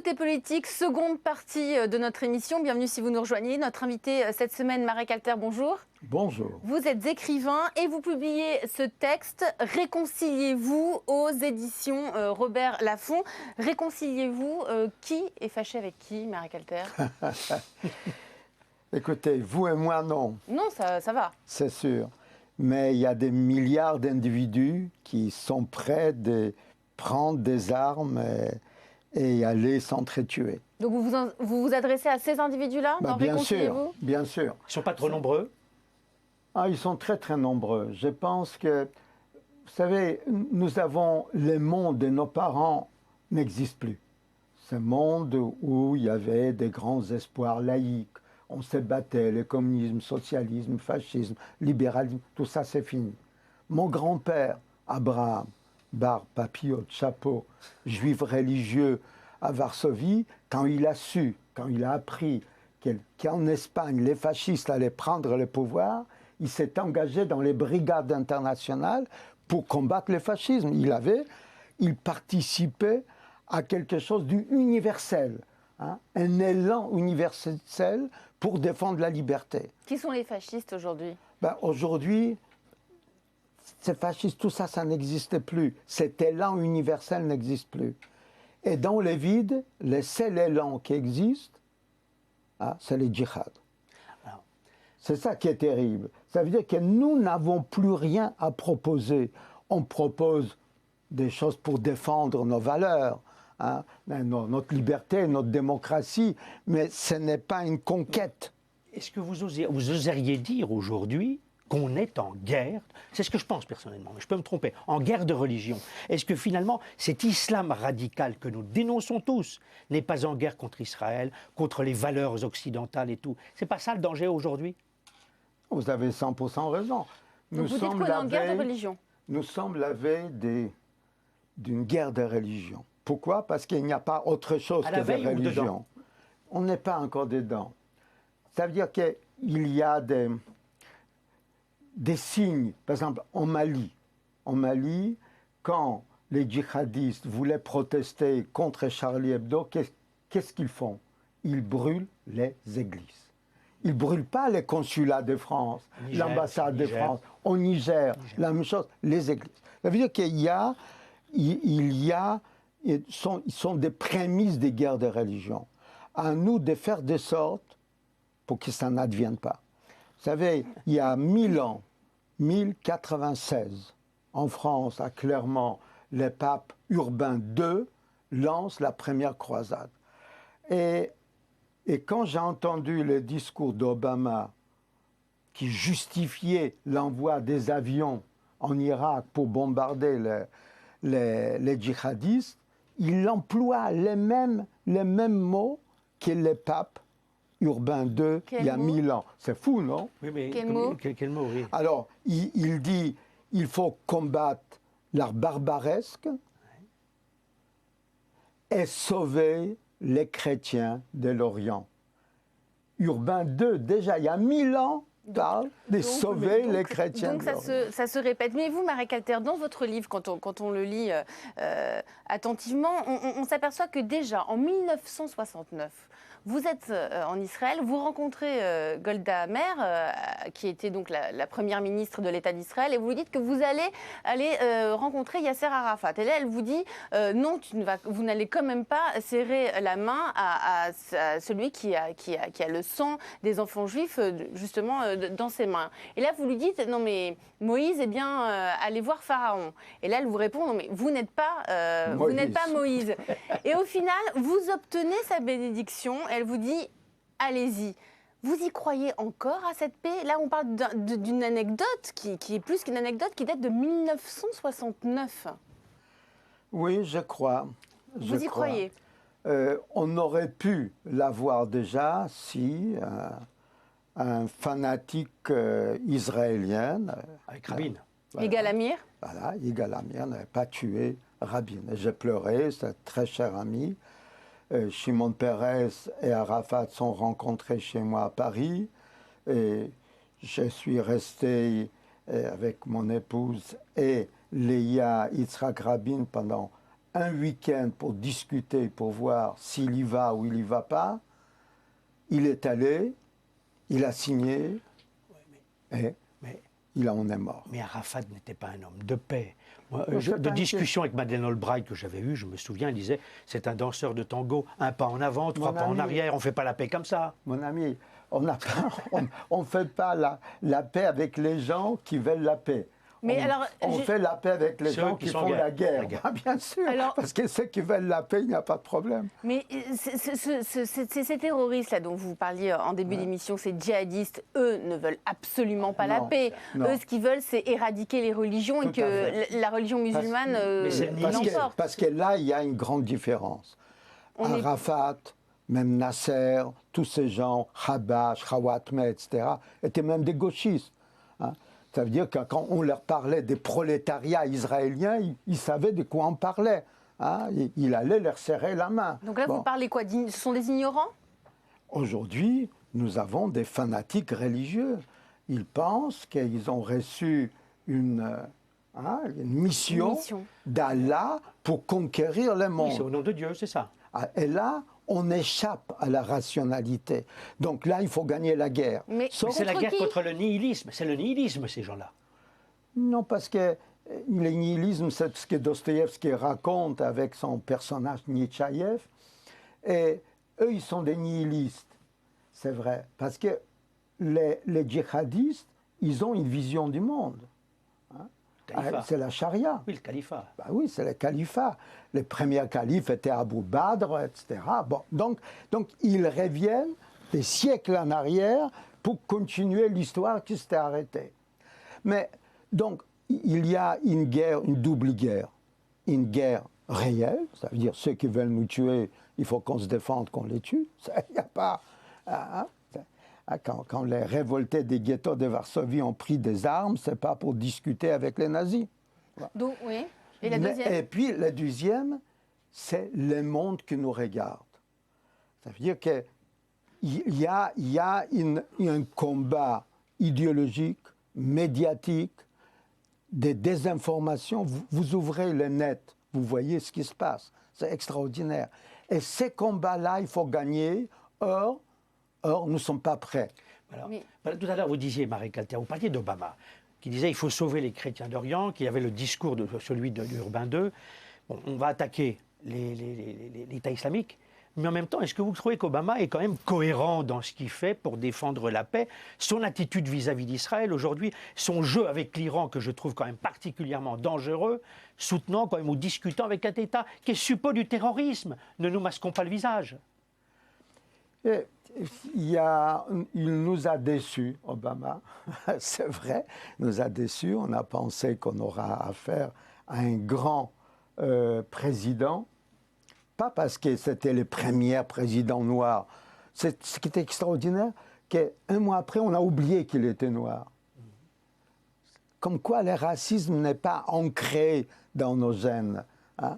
Tout est politique, seconde partie de notre émission. Bienvenue si vous nous rejoignez. Notre invité cette semaine, Marek Alter, bonjour. Bonjour. Vous êtes écrivain et vous publiez ce texte, Réconciliez-vous, aux éditions Robert Laffont. Réconciliez-vous, qui est fâché avec qui, Marek Alter? Écoutez, vous et moi, non. Non, ça va. C'est sûr. Mais il y a des milliards d'individus qui sont prêts de prendre des armes et aller s'entretuer. Donc vous vous adressez à ces individus-là dans Bien sûr, Réconciliez-vous? bien sûr. Ils ne sont pas trop nombreux? Ils sont très très nombreux. Je pense que, vous savez, nous avons le monde de nos parents n'existe plus. Ce monde où il y avait des grands espoirs laïques, on se battait, le communisme, socialisme, fascisme, libéralisme, tout ça c'est fini. Mon grand-père, Abraham, barbe, papillote, chapeau, juif religieux à Varsovie, quand il a su, quand il a appris qu'en Espagne les fascistes allaient prendre le pouvoir, il s'est engagé dans les brigades internationales pour combattre le fascisme. Il participait à quelque chose d'universel, un élan universel pour défendre la liberté. Qui sont les fascistes aujourd'hui? Aujourd'hui, ces fascistes, tout ça, ça n'existe plus. Cet élan universel n'existe plus. Et dans le vide, le seul élan qui existe, c'est le djihad. C'est ça qui est terrible. Ça veut dire que nous n'avons plus rien à proposer. On propose des choses pour défendre nos valeurs, notre liberté, notre démocratie, mais ce n'est pas une conquête. Est-ce que vous oseriez dire aujourd'hui qu'on est en guerre? C'est ce que je pense personnellement, mais je peux me tromper. En guerre de religion. Est-ce que finalement, cet islam radical que nous dénonçons tous n'est pas en guerre contre Israël, contre les valeurs occidentales et tout? C'est pas ça le danger aujourd'hui? Vous avez 100% raison. Donc vous dites qu'on est en guerre de religion? Nous sommes la veille d'une guerre de religion. Pourquoi? Parce qu'il n'y a pas autre chose que des religions. On n'est pas encore dedans. Ça veut dire qu'il y a des signes. Par exemple, en Mali, quand les djihadistes voulaient protester contre Charlie Hebdo, qu'est-ce qu'ils font? Ils brûlent les églises. Ils ne brûlent pas les consulats de France, l'ambassade de France. Au Niger, la même chose, les églises. Ça veut dire ils sont des prémices des guerres de religion. À nous de faire de sorte pour que ça n'advienne pas. Vous savez, il y a 1000 ans, 1096, en France, à Clermont, le pape Urbain II lance la première croisade. Et quand j'ai entendu le discours d'Obama qui justifiait l'envoi des avions en Irak pour bombarder les djihadistes, il emploie les mêmes mots que le pape Urbain II il y a 1000 ans. C'est fou, non? Oui, mais quel mot, oui. Alors, il dit il faut combattre l'art barbaresque et sauver les chrétiens de l'Orient. Urbain II, déjà il y a 1000 ans, parle de sauver les chrétiens. Donc ça se répète. Mais vous, Marek Alter, dans votre livre, quand on le lit attentivement, on s'aperçoit que déjà en 1969, vous êtes en Israël, vous rencontrez Golda Meir, qui était donc la première ministre de l'État d'Israël, et vous lui dites que vous allez rencontrer Yasser Arafat. Et là, elle vous dit non, vous n'allez quand même pas serrer la main à celui qui a le sang des enfants juifs, justement, dans ses mains. Et là, vous lui dites non, mais Moïse, allez voir Pharaon. Et là, elle vous répond non, mais vous n'êtes pas Moïse. Et au final, vous obtenez sa bénédiction. Elle vous dit, allez-y. Vous y croyez encore à cette paix? Là, on parle d'une anecdote qui est plus qu'une anecdote, qui date de 1969. Oui, je crois. Vous y croyez? On aurait pu l'avoir déjà si un fanatique israélien... Avec Rabin. Yigal Amir. Voilà, Yigal Amir n'avait pas tué Rabin. J'ai pleuré, c'est un très cher ami. Shimon Peres et Arafat sont rencontrés chez moi à Paris et je suis resté avec mon épouse et Leia Yitzhak Rabin pendant un week-end pour discuter, pour voir s'il y va ou il y va pas. Il est allé, il a signé, et il en est mort. Mais Arafat n'était pas un homme de paix. Moi, Non, c'est de pas discussions avec Madeleine Albright que j'avais eue, je me souviens, elle disait c'est un danseur de tango, un pas en avant, trois pas en arrière, on ne fait pas la paix comme ça. Mon ami, on ne fait pas la paix avec les gens qui veulent la paix. Mais on, alors, on fait la paix avec les Ceux gens qui qui sont font en la guerre. guerre. Ah, bien sûr, Alors- parce que ceux qui veulent la paix, il n'y a pas de problème. Mais ces terroristes-là dont vous parliez en début d'émission, ces djihadistes, eux ne veulent absolument pas la Non, paix. non. Eux, ce qu'ils veulent, c'est éradiquer les religions et Tout à que la religion musulmane Mais c'est le l'emporte. Parce que là, il y a une grande différence. On est- Arafat, même Nasser, tous ces gens, Habash, Khawatmeh, etc., étaient même des gauchistes. Hein. Ça veut dire que quand on leur parlait des prolétariats israéliens, ils savaient de quoi on parlait. Hein. Il allait leur serrer la main. Donc là, Bon. vous parlez quoi? Ce sont des ignorants? Aujourd'hui, nous avons des fanatiques religieux. Ils pensent qu'ils ont reçu une mission, Mission. d'Allah pour conquérir le Oui, monde. c'est au nom de Dieu, c'est ça. Ah, et là, on échappe à la rationalité. Donc là, il faut gagner la guerre. Mais Mais c'est la contre guerre qui? contre le nihilisme. C'est le nihilisme, ces gens-là. Non, parce que le nihilisme, c'est ce que Dostoïevski raconte avec son personnage Nietzschaïev. Et eux, ils sont des nihilistes. C'est vrai. Parce que les djihadistes, ils ont une vision du monde. Califat. C'est la charia. Oui, le califat. Bah oui, c'est le califat. Les premiers califes étaient Abu Badr, etc. Bon, donc, ils reviennent des siècles en arrière pour continuer l'histoire qui s'était arrêtée. Mais donc, il y a une guerre, une double guerre. Une guerre réelle, ça veut dire ceux qui veulent nous tuer, il faut qu'on se défende, qu'on les tue. Il n'y a pas... Quand les révoltés des ghettos de Varsovie ont pris des armes, ce n'est pas pour discuter avec les nazis. Donc, oui. Et la Mais- deuxième? Et puis la deuxième, c'est le monde qui nous regarde. Ça veut dire qu'il y a un combat idéologique, médiatique, des désinformations. Vous ouvrez le net, vous voyez ce qui se passe. C'est extraordinaire. Et ces combats-là, il faut gagner. Or, nous ne sommes pas prêts. Voilà. Mais- Voilà, tout à l'heure, vous disiez, Marie Calter, vous parliez d'Obama, qui disait il faut sauver les chrétiens d'Orient, qui avait le discours de celui de Urbain II. Bon, on va attaquer l'État islamique, mais en même temps, est-ce que vous trouvez qu'Obama est quand même cohérent dans ce qu'il fait pour défendre la paix? Son attitude vis-à-vis d'Israël aujourd'hui, son jeu avec l'Iran, que je trouve quand même particulièrement dangereux, soutenant quand même ou discutant avec un État qui est suppôt du terrorisme. Ne nous masquons pas le visage. Et il nous a déçus, Obama, c'est vrai, il nous a déçus. On a pensé qu'on aura affaire à un grand président, pas parce que c'était le premier président noir. Ce qui était extraordinaire, qu'un mois après, on a oublié qu'il était noir. Comme quoi le racisme n'est pas ancré dans nos gènes. Hein.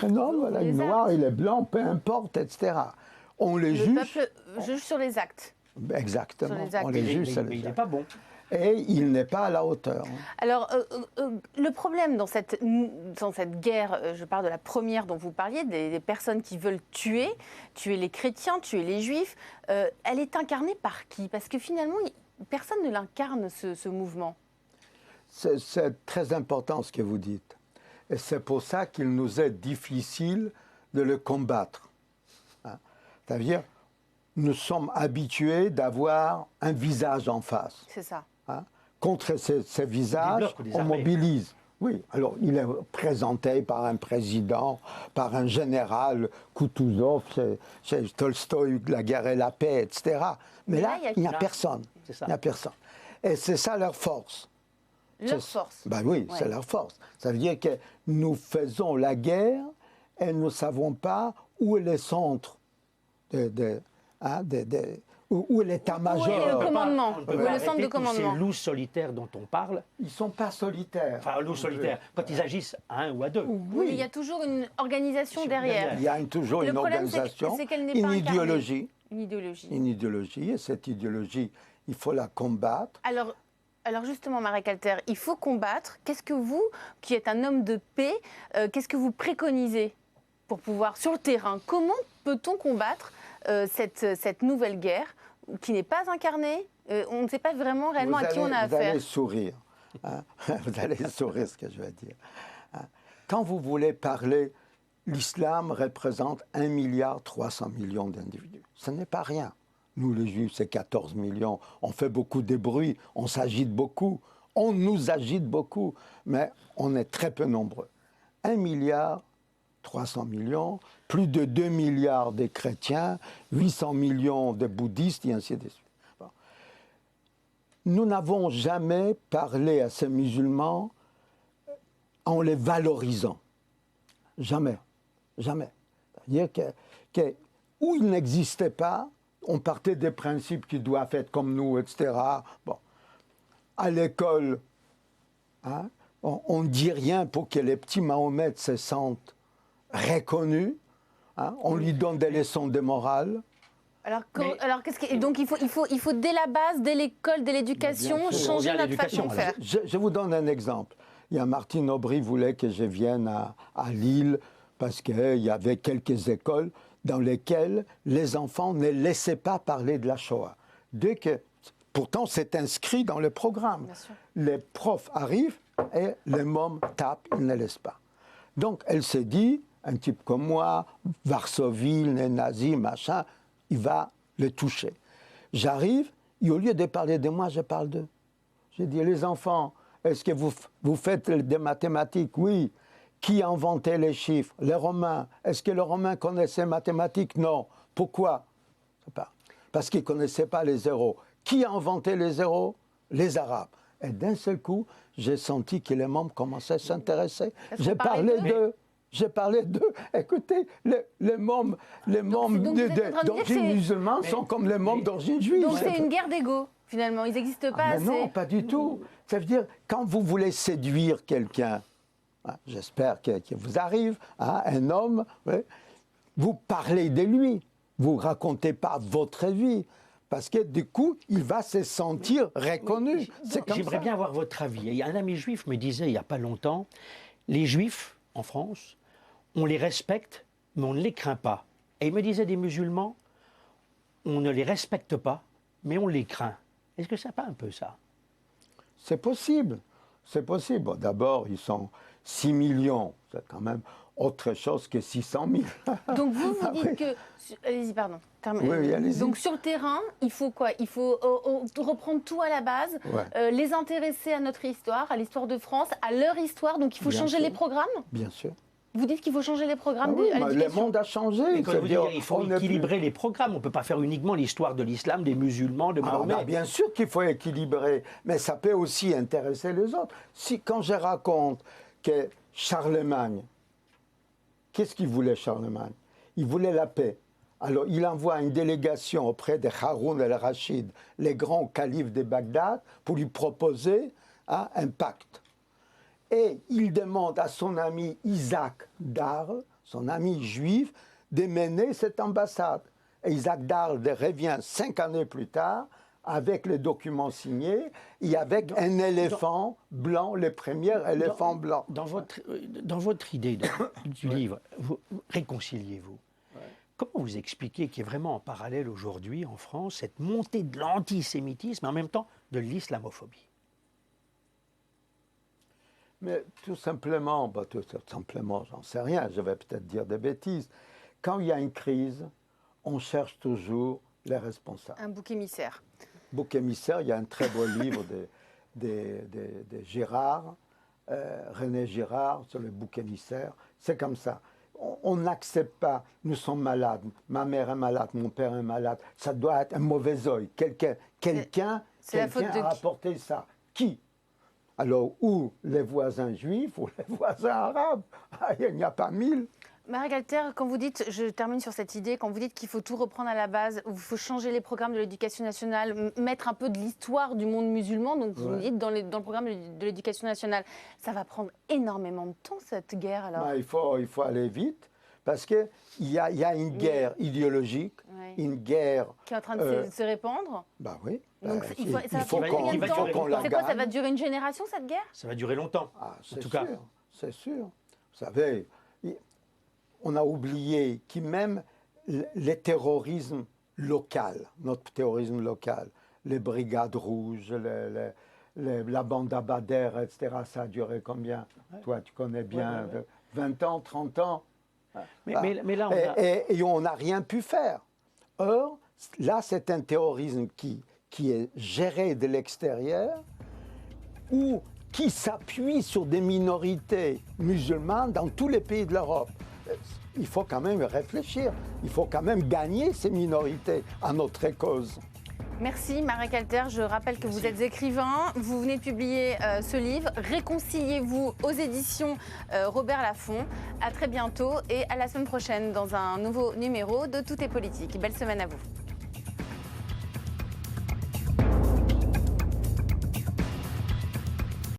Non, voilà, il est noir, il est blanc, peu importe, etc. On les Le juge. peuple juge sur les actes. Exactement. Sur les actes. On les Mais juge sur il les n'est actes. pas bon. Et il n'est pas à la hauteur. Alors, le problème dans cette guerre, je parle de la première dont vous parliez, des personnes qui veulent tuer les chrétiens, tuer les juifs, elle est incarnée par qui? Parce que finalement, personne ne l'incarne, ce mouvement. C'est très important ce que vous dites. Et c'est pour ça qu'il nous est difficile de le combattre. Hein. C'est-à-dire, nous sommes habitués d'avoir un visage en face. C'est ça. Hein. Contre ces visages, blocs ou des on armées. mobilise. Oui, alors il est présenté par un président, par un général, Kutuzov, chez Tolstoï, La guerre et la paix, etc. Mais là, il n'y a personne. C'est ça. Il n'y a personne. Et c'est ça leur force. Leur force. Ben oui, Ouais. c'est leur force. Ça veut dire que nous faisons la guerre et nous ne savons pas où est le centre, où est l'état-major. Où est le commandement, On ne peut ou pas le centre arrêter de tous commandement. Ces loups solitaires dont on parle, Ils ne sont pas solitaires. enfin loups solitaires, quand ils agissent à un ou à deux. Oui, il y a toujours une organisation derrière. Il y a toujours Le une problème, c'est organisation, qu'elle n'est une pas incarnée. idéologie. Une idéologie. Une idéologie, et cette idéologie, il faut la combattre. Alors, Alors justement, Marek Alter, il faut combattre. Qu'est-ce que vous, qui êtes un homme de paix, qu'est-ce que vous préconisez pour pouvoir, sur le terrain, comment peut-on combattre cette nouvelle guerre qui n'est pas incarnée? On ne sait pas vraiment réellement à qui on a affaire. Vous allez sourire. Hein. Vous allez sourire ce que je vais dire. Hein. Quand vous voulez parler, l'islam représente 1,3 milliard d'individus. Ce n'est pas rien. Nous, les Juifs, c'est 14 millions. On fait beaucoup de bruit, on s'agite beaucoup, on nous agite beaucoup, mais on est très peu nombreux. 1,3 milliard, plus de 2 milliards de chrétiens, 800 millions de bouddhistes, et ainsi de suite. Bon. Nous n'avons jamais parlé à ces musulmans en les valorisant. Jamais. Jamais. C'est-à-dire que où ils n'existaient pas, on partait des principes qui doivent être comme nous, etc. Bon. À l'école, hein, on ne dit rien pour que les petits Mahomet se sentent reconnus. Hein, on lui donne des leçons de morale. Alors donc il faut dès la base, dès l'école, dès l'éducation, changer notre façon de faire. Je vous donne un exemple. Il y a Martine Aubry voulait que je vienne à Lille parce qu'il y avait quelques écoles dans lesquelles les enfants ne laissaient pas parler de la Shoah. Pourtant, c'est inscrit dans le programme. Les profs arrivent et les mômes tapent, ils ne laissent pas. Donc, elle s'est dit, un type comme moi, Varsovie, les nazis, machin, il va les toucher. J'arrive, et au lieu de parler de moi, je parle d'eux. J'ai dit, les enfants, est-ce que vous faites des mathématiques? Oui. Qui a inventé les chiffres? Les Romains. Est-ce que les Romains connaissaient les mathématiques? Non. Pourquoi? Parce qu'ils ne connaissaient pas les zéros. Qui a inventé les zéros? Les Arabes. Et d'un seul coup, j'ai senti que les membres commençaient à s'intéresser. J'ai parlé d'eux. J'ai parlé d'eux. Écoutez, les membres d'origine musulmane sont comme les membres d'origine juive. Donc c'est une guerre d'ego, finalement. Ils n'existent pas assez. Non, pas du tout. Ça veut dire, quand vous voulez séduire quelqu'un, j'espère que vous arrive, hein, un homme, ouais, vous parlez de lui, vous ne racontez pas votre vie, parce que du coup, il va se sentir reconnu. J'aimerais bien avoir votre avis. Il y a un ami juif me disait il n'y a pas longtemps, les juifs en France, on les respecte, mais on ne les craint pas. Et il me disait des musulmans, on ne les respecte pas, mais on les craint. Est-ce que c'est pas un peu ça? C'est possible. C'est possible. Bon, d'abord, ils sont 6 millions. C'est quand même autre chose que 600 000. Donc vous dites que... Allez-y, pardon. Oui, allez-y. Donc sur le terrain, il faut quoi? Il faut reprendre tout à la base, les intéresser à notre histoire, à l'histoire de France, à leur histoire. Donc il faut changer les programmes? Bien sûr. Vous dites qu'il faut changer les programmes à l'éducation. Le monde a changé. Il faut équilibrer les programmes. On ne peut pas faire uniquement l'histoire de l'islam, des musulmans, de Mahomet. Bien sûr qu'il faut équilibrer, mais ça peut aussi intéresser les autres. Quand je raconte que Charlemagne, qu'est-ce qu'il voulait Charlemagne? Il voulait la paix. Alors il envoie une délégation auprès de Haroun el-Rachid, les grands califes de Bagdad, pour lui proposer un pacte. Et il demande à son ami Isaac Darl, son ami juif, de mener cette ambassade. Et Isaac Darl revient 5 années plus tard avec les documents signés et avec un éléphant blanc, le premier éléphant blanc. Dans votre idée du livre, réconciliez-vous. Comment vous expliquez qu'il y a vraiment en parallèle aujourd'hui en France cette montée de l'antisémitisme et en même temps de l'islamophobie? Mais tout simplement, j'en sais rien, je vais peut-être dire des bêtises. Quand il y a une crise, on cherche toujours les responsables. Un bouc émissaire. Bouc émissaire, il y a un très beau livre de Girard, René Girard, sur le bouc émissaire. C'est comme ça. On n'accepte pas, nous sommes malades, ma mère est malade, mon père est malade. Ça doit être un mauvais oeil. Quelqu'un a apporté ça. Qui? Alors, ou les voisins juifs ou les voisins arabes. Il n'y a pas 1000. Marek Alter, quand vous dites, je termine sur cette idée, quand vous dites qu'il faut tout reprendre à la base, il faut changer les programmes de l'éducation nationale, mettre un peu de l'histoire du monde musulman, donc vous me dites dans le programme de l'éducation nationale, ça va prendre énormément de temps cette guerre alors? Il faut aller vite, Parce qu'il y a une guerre idéologique, Ouais. une guerre... Qui est en train de se répandre. Bah oui. Donc bah, il faut, ça va faut prendre combien de temps qu'on la C'est quoi, ça gagne. va durer une génération cette guerre? Ça va durer longtemps. Ah, c'est tout cas. sûr, c'est sûr. Vous savez, on a oublié que même les terrorismes locaux, notre terrorisme local, les brigades rouges, la bande Abadère, etc., ça a duré combien? Toi, tu connais bien, 20 ans, 30 ans. Mais là, on a... Et on n'a rien pu faire. Or, là, c'est un terrorisme qui est géré de l'extérieur ou qui s'appuie sur des minorités musulmanes dans tous les pays de l'Europe. Il faut quand même réfléchir. Il faut quand même gagner ces minorités à notre cause. Merci Marek Alter, je rappelle que vous êtes écrivain, vous venez de publier ce livre, Réconciliez-vous aux éditions Robert Laffont. À très bientôt et à la semaine prochaine dans un nouveau numéro de Tout est politique. Belle semaine à vous.